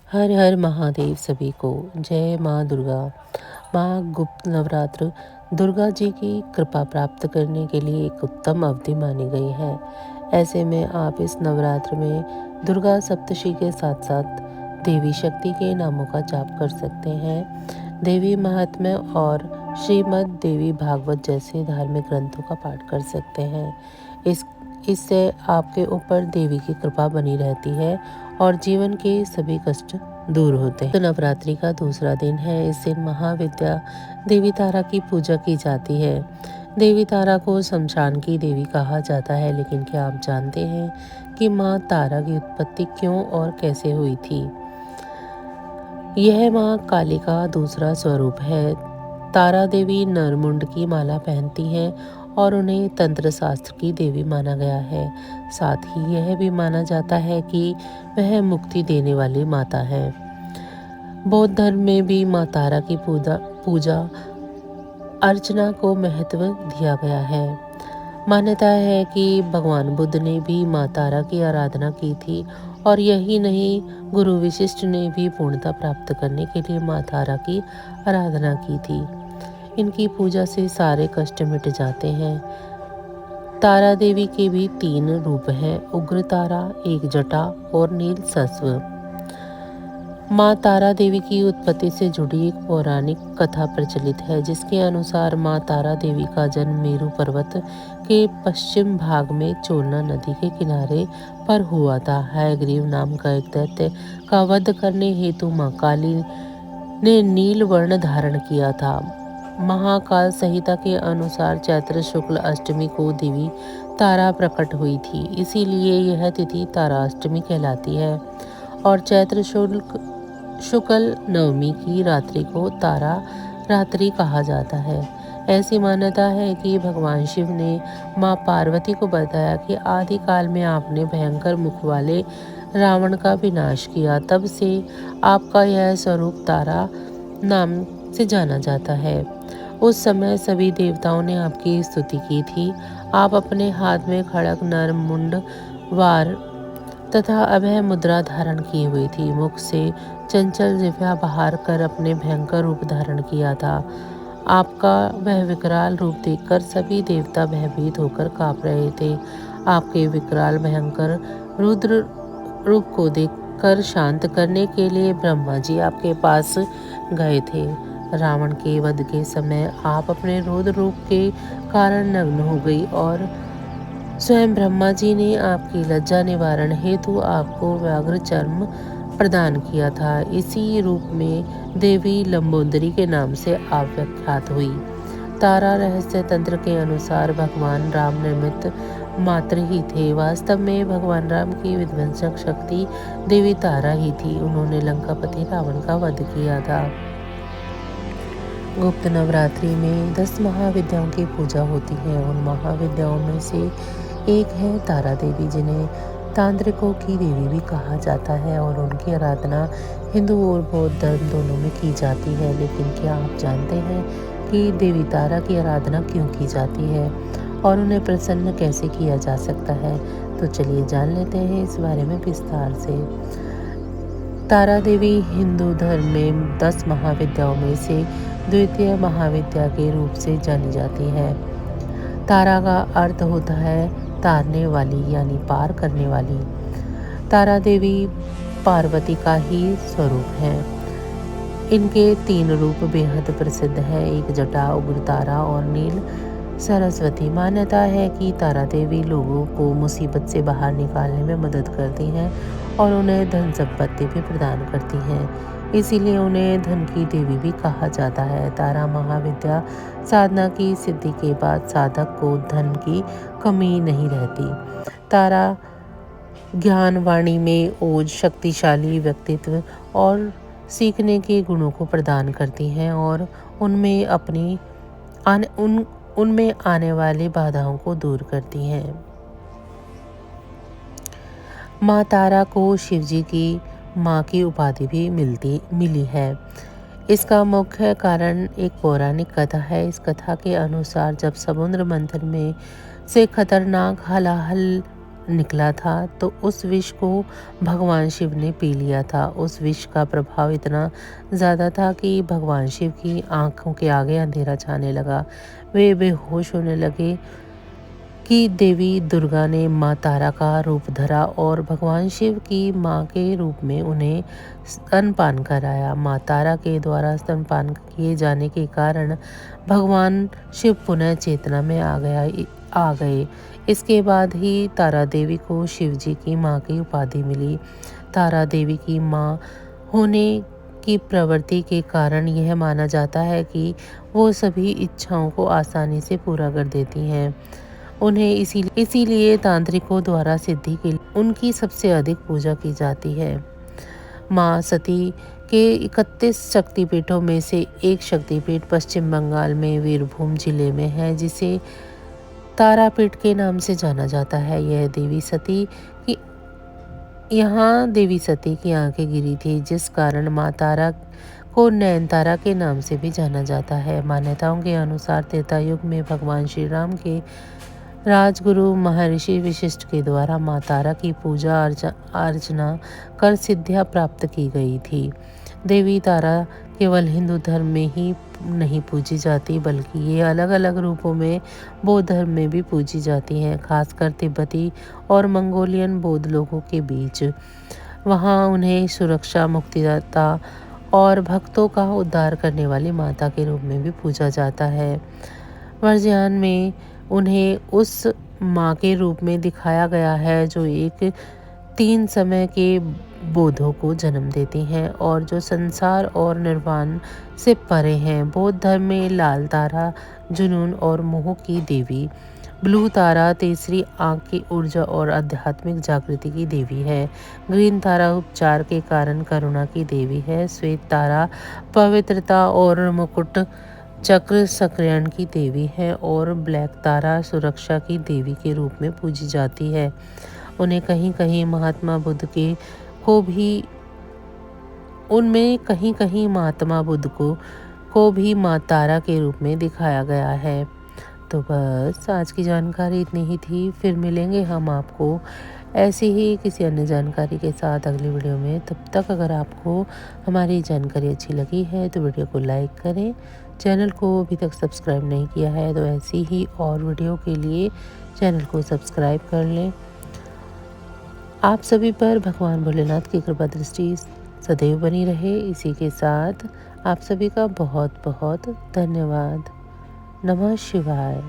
हर हर महादेव सभी को। जय माँ दुर्गा। माँ गुप्त नवरात्र दुर्गा जी की कृपा प्राप्त करने के लिए एक उत्तम अवधि मानी गई है। ऐसे में आप इस नवरात्र में दुर्गा सप्तशती के साथ साथ देवी शक्ति के नामों का जाप कर सकते हैं। देवी महात्म्य और श्रीमद् देवी भागवत जैसे धार्मिक ग्रंथों का पाठ कर सकते हैं। इससे आपके ऊपर देवी की कृपा बनी रहती है और जीवन के सभी कष्ट दूर होते हैं। तो नवरात्रि का दूसरा दिन है। इस दिन महाविद्या देवी तारा की पूजा की जाती है। देवी तारा को शमशान की देवी कहा जाता है, लेकिन क्या आप जानते हैं कि माँ तारा की उत्पत्ति क्यों और कैसे हुई थी? यह माँ काली का दूसरा स्वरूप है। तारा देवी नरमुंड की माला पहनती हैं और उन्हें तंत्र शास्त्र की देवी माना गया है। साथ ही यह भी माना जाता है कि वह मुक्ति देने वाली माता है। बौद्ध धर्म में भी माँ तारा की पूजा अर्चना को महत्व दिया गया है। मान्यता है कि भगवान बुद्ध ने भी माँ तारा की आराधना की थी और यही नहीं, गुरु विशिष्ट ने भी पूर्णता प्राप्त करने के लिए माँ तारा की आराधना की थी। इनकी पूजा से सारे कष्ट मिट जाते हैं। तारा देवी के भी 3 रूप हैं, उग्र तारा, एक जटा और नील सस्व। माँ तारा देवी की उत्पत्ति से जुड़ी एक पौराणिक कथा प्रचलित है, जिसके अनुसार माँ तारा देवी का जन्म मेरु पर्वत के पश्चिम भाग में चोलना नदी के किनारे पर हुआ था। हयग्रीव नाम का एक दैत्य का वध करने हेतु माँ काली ने नील वर्ण धारण किया था। महाकाल संहिता के अनुसार चैत्र शुक्ल अष्टमी को देवी तारा प्रकट हुई थी, इसीलिए यह तिथि ताराष्टमी कहलाती है और चैत्र शुक्ल नवमी की रात्रि को तारा रात्रि कहा जाता है। ऐसी मान्यता है कि भगवान शिव ने माँ पार्वती को बताया कि आदिकाल में आपने भयंकर मुख वाले रावण का विनाश किया, तब से आपका यह स्वरूप तारा नाम से जाना जाता है। उस समय सभी देवताओं ने आपकी स्तुति की थी। आप अपने हाथ में खड़ग, नर मुंड, वार तथा अभय मुद्रा धारण की हुई थी। मुख से चंचल जिह्वा बाहर कर अपने भयंकर रूप धारण किया था। आपका वह विकराल रूप देखकर सभी देवता भयभीत होकर कांप रहे थे। आपके विकराल भयंकर रुद्र रूप को देखकर शांत करने के लिए ब्रह्मा जी आपके पास गए थे। रावण के वध के समय आप अपने रुद्र रूप के कारण नग्न हो गई और स्वयं ब्रह्मा जी ने आपकी लज्जा निवारण हेतु आपको व्याघ्र चर्म प्रदान किया था। इसी रूप में देवी लंबोदरी के नाम से आप विख्यात हुई। तारा रहस्य तंत्र के अनुसार भगवान राम निर्मित मात्र ही थे। वास्तव में भगवान राम की विध्वंसक शक्ति देवी तारा ही थी। उन्होंने लंकापति रावण का वध किया था। गुप्त नवरात्रि में 10 महाविद्याओं की पूजा होती है। उन महाविद्याओं में से एक है तारा देवी, जिन्हें तांत्रिकों की देवी भी कहा जाता है और उनकी आराधना हिंदू और बौद्ध धर्म दोनों में की जाती है। लेकिन क्या आप जानते हैं कि देवी तारा की आराधना क्यों की जाती है और उन्हें प्रसन्न कैसे किया जा सकता है? तो चलिए जान लेते हैं इस बारे में विस्तार से। तारा देवी हिंदू धर्म में 10 महाविद्याओं में से द्वितीय महाविद्या के रूप से जानी जाती है। तारा का अर्थ होता है तारने वाली, यानी पार करने वाली। तारा देवी पार्वती का ही स्वरूप है। इनके 3 रूप बेहद प्रसिद्ध हैं, एक जटा, उग्र तारा और नील सरस्वती। मान्यता है कि तारा देवी लोगों को मुसीबत से बाहर निकालने में मदद करती हैं और उन्हें धन संपत्ति भी प्रदान करती हैं, इसीलिए उन्हें धन की देवी भी कहा जाता है। तारा महाविद्या साधना की सिद्धि के बाद साधक को धन की कमी नहीं रहती। तारा ज्ञान, वाणी में ओज, शक्तिशाली व्यक्तित्व और सीखने के गुणों को प्रदान करती हैं और उनमें आने वाली बाधाओं को दूर करती हैं। माँ तारा को शिवजी की माँ की उपाधि भी मिली है। इसका मुख्य कारण एक पौराणिक कथा है। इस कथा के अनुसार जब समुद्र मंथन में से खतरनाक हलाहल निकला था तो उस विष को भगवान शिव ने पी लिया था। उस विष का प्रभाव इतना ज़्यादा था कि भगवान शिव की आंखों के आगे अंधेरा छाने लगा। वे बेहोश होने लगे कि देवी दुर्गा ने माँ तारा का रूप धरा और भगवान शिव की माँ के रूप में उन्हें स्तनपान कराया। माँ तारा के द्वारा स्तनपान किए जाने के कारण भगवान शिव पुनः चेतना में आ गए। इसके बाद ही तारा देवी को शिव जी की माँ की उपाधि मिली। तारा देवी की माँ होने की प्रवृत्ति के कारण यह माना जाता है कि वो सभी इच्छाओं को आसानी से पूरा कर देती हैं। उन्हें इसीलिए तांत्रिकों द्वारा सिद्धि के लिए उनकी सबसे अधिक पूजा की जाती है। माँ सती के 31 शक्तिपीठों में से एक शक्तिपीठ पश्चिम बंगाल में वीरभूम जिले में है, जिसे तारापीठ के नाम से जाना जाता है। यह यहाँ देवी सती की आंखें गिरी थी, जिस कारण माँ तारा को नैनतारा के नाम से भी जाना जाता है। मान्यताओं के अनुसार त्रेता युग में भगवान श्री राम के राजगुरु महर्षि वशिष्ठ के द्वारा माँ तारा की पूजा अर्चना कर सिद्धियाँ प्राप्त की गई थी। देवी तारा केवल हिंदू धर्म में ही नहीं पूजी जाती, बल्कि ये अलग अलग रूपों में बौद्ध धर्म में भी पूजी जाती हैं, खासकर तिब्बती और मंगोलियन बौद्ध लोगों के बीच। वहाँ उन्हें सुरक्षा, मुक्तिदाता और भक्तों का उद्धार करने वाली माता के रूप में भी पूजा जाता है। वर्ज्यान में उन्हें उस माँ के रूप में दिखाया गया है जो एक 3 समय के बोधों को जन्म देती हैं और जो संसार और निर्वाण से परे हैं। बौद्ध धर्म में लाल तारा जुनून और मोह की देवी, ब्लू तारा तीसरी आंख की ऊर्जा और आध्यात्मिक जागृति की देवी है, ग्रीन तारा उपचार के कारण करुणा की देवी है, श्वेत तारा पवित्रता और मुकुट चक्र सक्रियण की देवी है और ब्लैक तारा सुरक्षा की देवी के रूप में पूजी जाती है। उन्हें कहीं कहीं महात्मा बुद्ध को भी माँ तारा के रूप में दिखाया गया है। तो बस आज की जानकारी इतनी ही थी। फिर मिलेंगे हम आपको ऐसी ही किसी अन्य जानकारी के साथ अगली वीडियो में। तब तक अगर आपको हमारी जानकारी अच्छी लगी है तो वीडियो को लाइक करें। चैनल को अभी तक सब्सक्राइब नहीं किया है तो ऐसी ही और वीडियो के लिए चैनल को सब्सक्राइब कर लें। आप सभी पर भगवान भोलेनाथ की कृपा दृष्टि सदैव बनी रहे। इसी के साथ आप सभी का बहुत बहुत धन्यवाद। नमः शिवाय।